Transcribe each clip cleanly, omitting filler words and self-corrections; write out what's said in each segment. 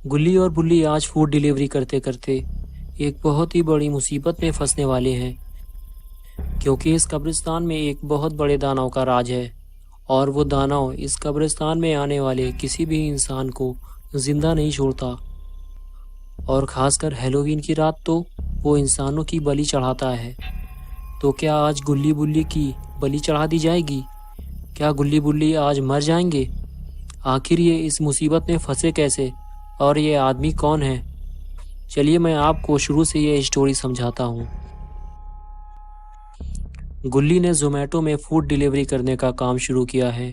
गुल्ली और बुल्ली आज फूड डिलीवरी करते करते एक बहुत ही बड़ी मुसीबत में फंसने वाले हैं, क्योंकि इस कब्रिस्तान में एक बहुत बड़े दानव का राज है और वो दानव इस कब्रिस्तान में आने वाले किसी भी इंसान को जिंदा नहीं छोड़ता। और खासकर हैलोवीन की रात तो वो इंसानों की बलि चढ़ाता है। तो क्या आज गुल्ली बुल्ली की बलि चढ़ा दी जाएगी? क्या गुल्ली बुल्ली आज मर जाएंगे? आखिर ये इस मुसीबत में फंसे कैसे और ये आदमी कौन है? चलिए मैं आपको शुरू से ये स्टोरी समझाता हूँ। गुल्ली ने ज़ोमैटो में फूड डिलीवरी करने का काम शुरू किया है,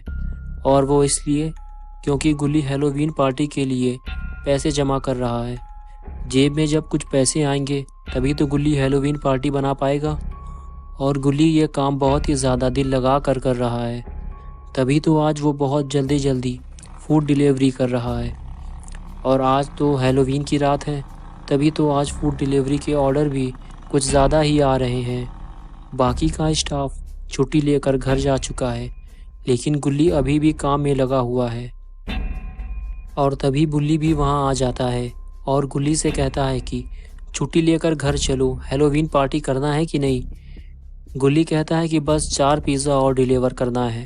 और वो इसलिए क्योंकि गुल्ली हैलोवीन पार्टी के लिए पैसे जमा कर रहा है। जेब में जब कुछ पैसे आएंगे तभी तो गुल्ली हैलोवीन पार्टी बना पाएगा, और गुल्ली ये काम बहुत ही ज़्यादा दिल लगा कर रहा है। तभी तो आज वो बहुत जल्दी जल्दी फूड डिलीवरी कर रहा है। और आज तो हैलोवीन की रात है, तभी तो आज फूड डिलीवरी के ऑर्डर भी कुछ ज़्यादा ही आ रहे हैं। बाकी का स्टाफ छुट्टी लेकर घर जा चुका है, लेकिन गुल्ली अभी भी काम में लगा हुआ है। और तभी बुल्ली भी वहाँ आ जाता है और गुल्ली से कहता है कि छुट्टी लेकर घर चलो, हैलोवीन पार्टी करना है कि नहीं। गुल्ली कहता है कि बस 4 पिज़्ज़ा और डिलीवर करना है,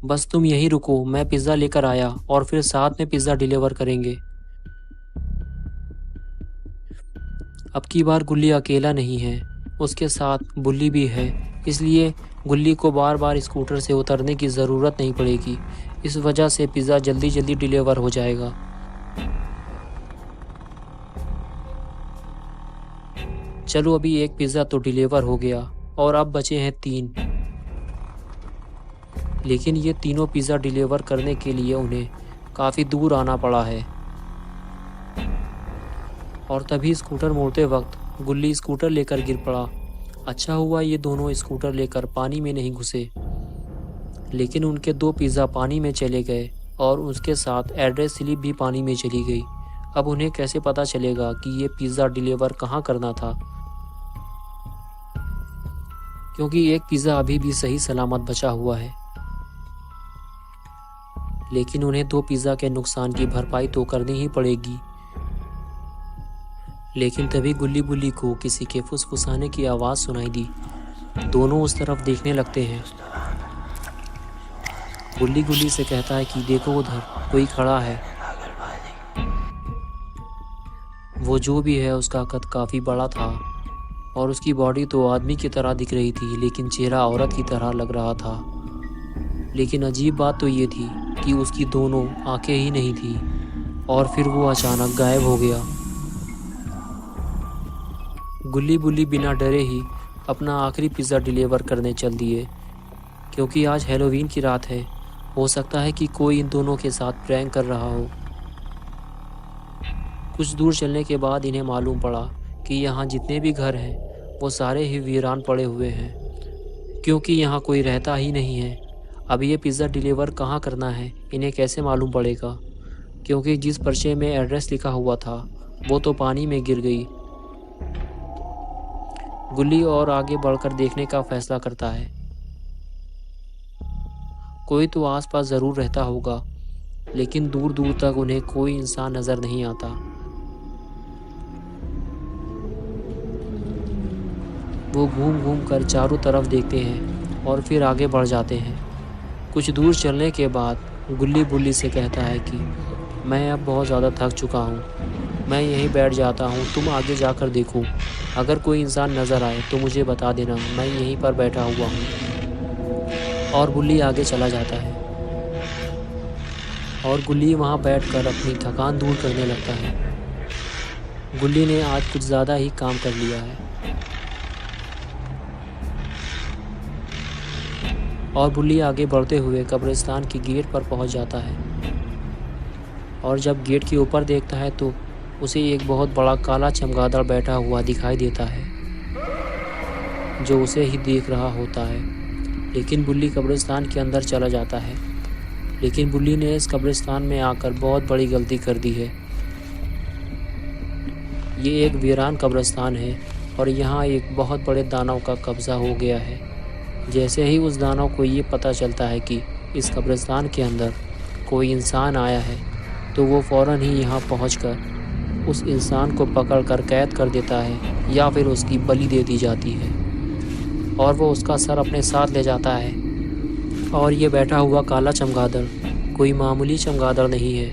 बस तुम यहीं रुको, मैं पिज़्ज़ा लेकर आया और फिर साथ में पिज़्ज़ा डिलीवर करेंगे। अब की बार गुल्ली अकेला नहीं है, उसके साथ बुल्ली भी है, इसलिए गुल्ली को बार बार स्कूटर से उतरने की ज़रूरत नहीं पड़ेगी। इस वजह से पिज़्ज़ा जल्दी जल्दी डिलीवर हो जाएगा। चलो अभी एक पिज़्ज़ा तो डिलीवर हो गया और अब बचे हैं 3। लेकिन ये तीनों पिज़्ज़ा डिलीवर करने के लिए उन्हें काफ़ी दूर आना पड़ा है। और तभी स्कूटर मोड़ते वक्त गुल्ली स्कूटर लेकर गिर पड़ा। अच्छा हुआ ये दोनों स्कूटर लेकर पानी में नहीं घुसे, लेकिन उनके 2 पिज़्ज़ा पानी में चले गए और उसके साथ एड्रेस स्लिप भी पानी में चली गई। अब उन्हें कैसे पता चलेगा कि ये पिज़्ज़ा डिलीवर कहाँ करना था, क्योंकि एक पिज़्ज़ा अभी भी सही सलामत बचा हुआ है। लेकिन उन्हें 2 पिज़्ज़ा के नुकसान की भरपाई तो करनी ही पड़ेगी। लेकिन तभी गुल्ली बुल्ली को किसी के फुसफुसाने की आवाज़ सुनाई दी। दोनों उस तरफ देखने लगते हैं। गुल्ली गुल्ली से कहता है कि देखो उधर कोई खड़ा है। वो जो भी है उसका कद काफ़ी बड़ा था और उसकी बॉडी तो आदमी की तरह दिख रही थी, लेकिन चेहरा औरत की तरह लग रहा था। लेकिन अजीब बात तो ये थी कि उसकी दोनों आंखें ही नहीं थी, और फिर वो अचानक गायब हो गया। गुल्ली बुल्ली बिना डरे ही अपना आखिरी पिज़्ज़ा डिलीवर करने चल दिए, क्योंकि आज हैलोवीन की रात है। हो सकता है कि कोई इन दोनों के साथ प्रैंक कर रहा हो। कुछ दूर चलने के बाद इन्हें मालूम पड़ा कि यहाँ जितने भी घर हैं वो सारे ही वीरान पड़े हुए हैं, क्योंकि यहाँ कोई रहता ही नहीं है। अब ये पिज़्ज़ा डिलीवर कहाँ करना है इन्हें कैसे मालूम पड़ेगा, क्योंकि जिस पर्चे में एड्रेस लिखा हुआ था वो तो पानी में गिर गई। गुल्ली और आगे बढ़कर देखने का फैसला करता है। कोई तो आसपास ज़रूर रहता होगा, लेकिन दूर दूर तक उन्हें कोई इंसान नज़र नहीं आता। वो घूम घूम कर चारों तरफ देखते हैं और फिर आगे बढ़ जाते हैं। कुछ दूर चलने के बाद गुल्ली बुल्ली से कहता है कि मैं अब बहुत ज़्यादा थक चुका हूँ, मैं यहीं बैठ जाता हूँ, तुम आगे जाकर देखो, अगर कोई इंसान नज़र आए तो मुझे बता देना, मैं यहीं पर बैठा हुआ हूँ। और गुल्ली आगे चला जाता है और गुल्ली वहाँ बैठकर अपनी थकान दूर करने लगता है। गुल्ली ने आज कुछ ज़्यादा ही काम कर लिया है। और बुल्ली आगे बढ़ते हुए कब्रिस्तान की गेट पर पहुंच जाता है, और जब गेट के ऊपर देखता है तो उसे एक बहुत बड़ा काला चमगादड़ बैठा हुआ दिखाई देता है, जो उसे ही देख रहा होता है। लेकिन बुल्ली कब्रिस्तान के अंदर चला जाता है। लेकिन बुल्ली ने इस कब्रिस्तान में आकर बहुत बड़ी गलती कर दी है। ये एक वीरान कब्रिस्तान है और यहाँ एक बहुत बड़े दानव का कब्ज़ा हो गया है। जैसे ही उस दानव को ये पता चलता है कि इस कब्रिस्तान के अंदर कोई इंसान आया है, तो वो फ़ौरन ही यहाँ पहुँचकर उस इंसान को पकड़कर कैद कर देता है या फिर उसकी बलि दे दी जाती है और वो उसका सर अपने साथ ले जाता है। और ये बैठा हुआ काला चमगादड़ कोई मामूली चमगादड़ नहीं है,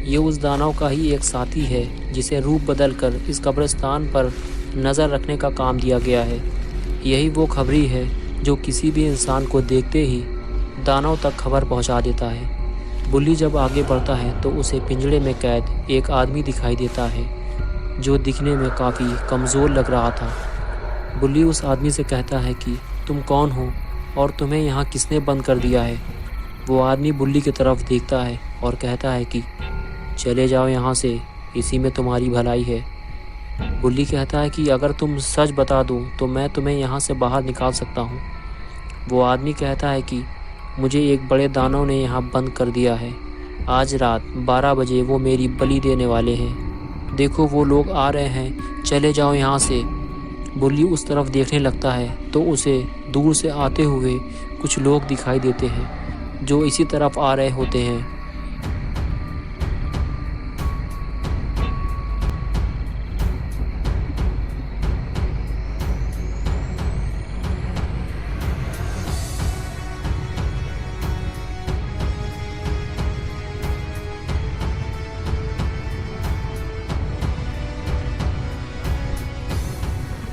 ये उस दानव का ही एक साथी है जिसे रूप बदल कर इस कब्रिस्तान पर नज़र रखने का काम दिया गया है। यही वो खबरी है जो किसी भी इंसान को देखते ही दानव तक खबर पहुंचा देता है। बुल्ली जब आगे बढ़ता है तो उसे पिंजड़े में कैद एक आदमी दिखाई देता है जो दिखने में काफ़ी कमज़ोर लग रहा था। बुल्ली उस आदमी से कहता है कि तुम कौन हो और तुम्हें यहाँ किसने बंद कर दिया है। वो आदमी बुल्ली की तरफ देखता है और कहता है कि चले जाओ यहाँ से, इसी में तुम्हारी भलाई है। बुल्ली कहता है कि अगर तुम सच बता दो तो मैं तुम्हें यहाँ से बाहर निकाल सकता हूँ। वो आदमी कहता है कि मुझे एक बड़े दानव ने यहाँ बंद कर दिया है। आज रात 12 बजे वो मेरी बलि देने वाले हैं। देखो वो लोग आ रहे हैं, चले जाओ यहाँ से। बुल्ली उस तरफ देखने लगता है तो उसे दूर से आते हुए कुछ लोग दिखाई देते हैं जो इसी तरफ आ रहे होते हैं।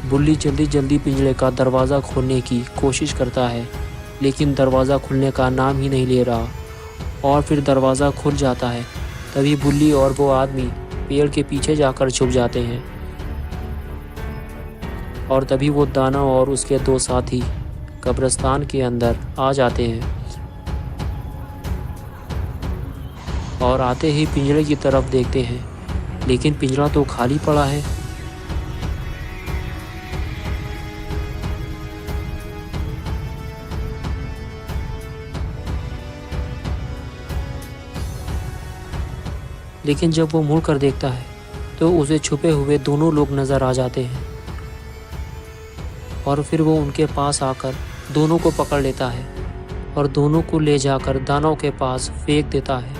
बुल्ली जल्दी जल्दी पिंजरे का दरवाज़ा खोलने की कोशिश करता है, लेकिन दरवाज़ा खुलने का नाम ही नहीं ले रहा और फिर दरवाज़ा खुल जाता है। तभी बुल्ली और वो आदमी पेड़ के पीछे जाकर छुप जाते हैं और तभी वो दानव और उसके 2 साथी कब्रिस्तान के अंदर आ जाते हैं और आते ही पिंजरे की तरफ देखते हैं, लेकिन पिंजरा तो खाली पड़ा है। लेकिन जब वो मुड़ कर देखता है तो उसे छुपे हुए दोनों लोग नज़र आ जाते हैं और फिर वो उनके पास आकर दोनों को पकड़ लेता है और दोनों को ले जाकर दानव के पास फेंक देता है।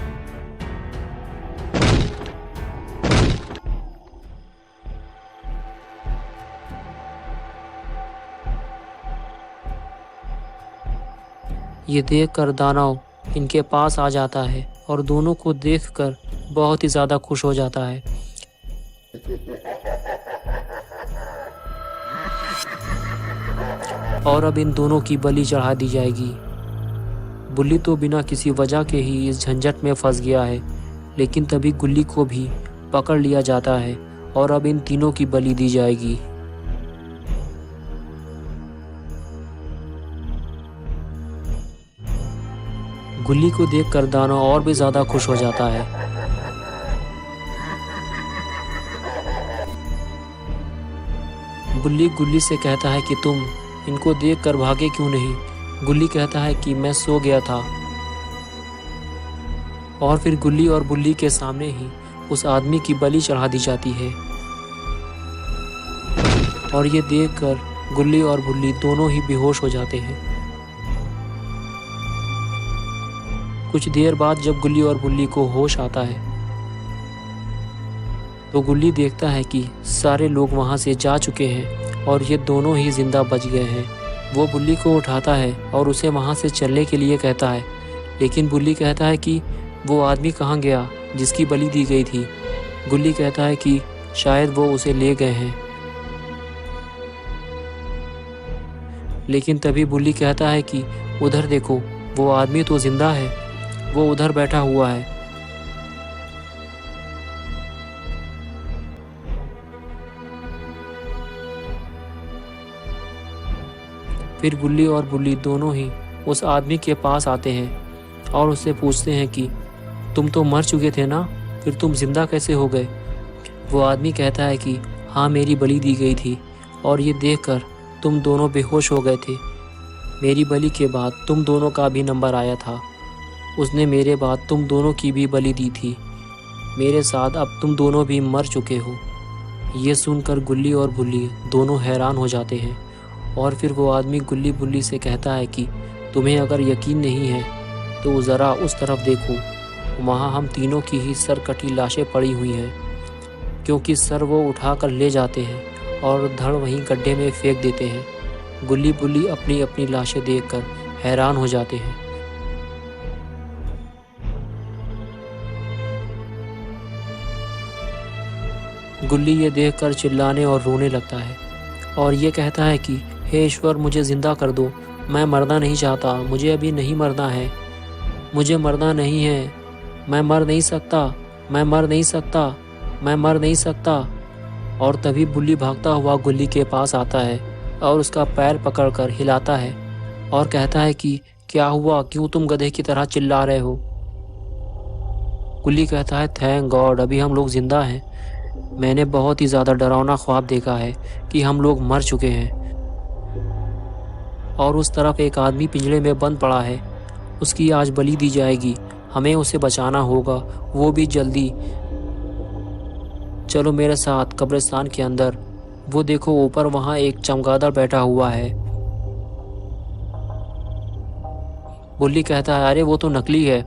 ये देखकर दानव इनके पास आ जाता है और दोनों को देखकर बहुत ही ज़्यादा खुश हो जाता है। और अब इन दोनों की बलि चढ़ा दी जाएगी। बुल्ली तो बिना किसी वजह के ही इस झंझट में फंस गया है, लेकिन तभी गुल्ली को भी पकड़ लिया जाता है और अब इन तीनों की बलि दी जाएगी। गुल्ली को देखकर दानव और भी ज़्यादा खुश हो जाता है। बुल्ली गुल्ली से कहता है कि तुम इनको देखकर भागे क्यों नहीं। गुल्ली कहता है कि मैं सो गया था। और फिर गुल्ली और बुल्ली के सामने ही उस आदमी की बलि चढ़ा दी जाती है और ये देखकर गुल्ली और बुल्ली दोनों ही बेहोश हो जाते हैं। कुछ देर बाद जब गुल्ली और बुल्ली को होश आता है तो गुल्ली देखता है कि सारे लोग वहां से जा चुके हैं और ये दोनों ही जिंदा बच गए हैं। वो बुल्ली को उठाता है और उसे वहां से चलने के लिए कहता है, लेकिन बुल्ली कहता है कि वो आदमी कहाँ गया जिसकी बलि दी गई थी। गुल्ली कहता है कि शायद वो उसे ले गए हैं, लेकिन तभी बुल्ली कहता है कि उधर देखो, वो आदमी तो जिंदा है, वो उधर बैठा हुआ है। फिर गुल्ली और बुल्ली दोनों ही उस आदमी के पास आते हैं और उससे पूछते हैं कि तुम तो मर चुके थे ना, फिर तुम जिंदा कैसे हो गए। वो आदमी कहता है कि हाँ, मेरी बलि दी गई थी और ये देखकर तुम दोनों बेहोश हो गए थे। मेरी बलि के बाद तुम दोनों का भी नंबर आया था, उसने मेरे बाद तुम दोनों की भी बलि दी थी। मेरे साथ अब तुम दोनों भी मर चुके हो। ये सुनकर गुल्ली और बुल्ली दोनों हैरान हो जाते हैं और फिर वो आदमी गुल्ली बुल्ली से कहता है कि तुम्हें अगर यकीन नहीं है तो ज़रा उस तरफ देखो। वहाँ हम तीनों की ही सर कटी लाशें पड़ी हुई हैं, क्योंकि सर वो उठाकर ले जाते हैं और धड़ वहीं गड्ढे में फेंक देते हैं। गुल्ली बुल्ली अपनी अपनी लाशें देखकर हैरान हो जाते हैं। गुल्ली ये देखकर चिल्लाने और रोने लगता है और ये कहता है कि हे ईश्वर, मुझे ज़िंदा कर दो, मैं मरना नहीं चाहता, मुझे अभी नहीं मरना है, मुझे मरना नहीं है, मैं मर नहीं सकता, मैं मर नहीं सकता, मैं मर नहीं सकता। और तभी बुल्ली भागता हुआ गुल्ली के पास आता है और उसका पैर पकड़कर हिलाता है और कहता है कि क्या हुआ, क्यों तुम गधे की तरह चिल्ला रहे हो। गुल्ली कहता है थैंक गॉड, अभी हम लोग जिंदा हैं। मैंने बहुत ही ज़्यादा डरावना ख्वाब देखा है कि हम लोग मर चुके हैं। और उस तरफ एक आदमी पिंजरे में बंद पड़ा है, उसकी आज बलि दी जाएगी, हमें उसे बचाना होगा, वो भी जल्दी। चलो मेरे साथ कब्रिस्तान के अंदर। वो देखो ऊपर वहाँ एक चमगादड़ बैठा हुआ है। गुल्ली कहता है अरे वो तो नकली है।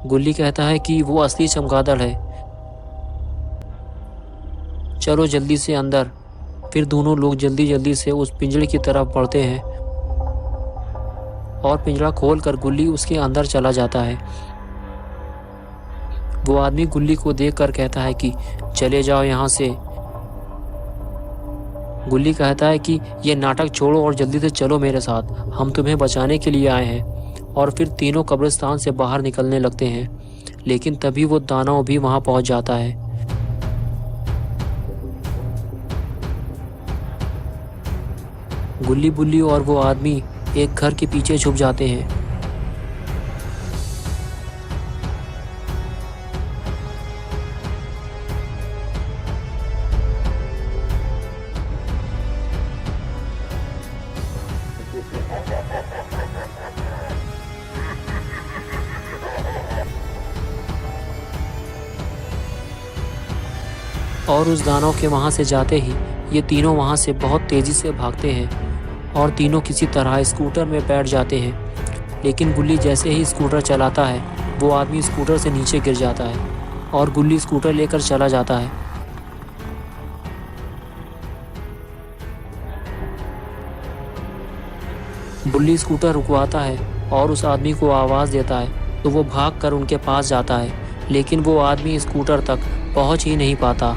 गुल्ली कहता है कि वो असली चमगादड़ है, चलो जल्दी से अंदर। फिर दोनों लोग जल्दी जल्दी से उस पिंजरे की तरफ बढ़ते हैं और पिंजरा खोलकर गुल्ली उसके अंदर चला जाता है। वो आदमी गुल्ली को देखकर कहता है कि चले जाओ यहाँ से। गुल्ली कहता है कि ये नाटक छोड़ो और जल्दी से चलो मेरे साथ, हम तुम्हें बचाने के लिए आए हैं। और फिर तीनों कब्रिस्तान से बाहर निकलने लगते हैं, लेकिन तभी वो दानव भी वहाँ पहुँच जाता है। गुल्ली बुल्ली और वो आदमी एक घर के पीछे छुप जाते हैं। और उस दानव के वहाँ से जाते ही ये तीनों वहाँ से बहुत तेज़ी से भागते हैं और तीनों किसी तरह स्कूटर में बैठ जाते हैं। लेकिन गुल्ली जैसे ही स्कूटर चलाता है, वो आदमी स्कूटर से नीचे गिर जाता है और गुल्ली स्कूटर लेकर चला जाता है। बुल्ली स्कूटर रुकवाता है और उस आदमी को आवाज़ देता है, तो वो भागकर उनके पास जाता है, लेकिन वो आदमी स्कूटर तक पहुंच ही नहीं पाता।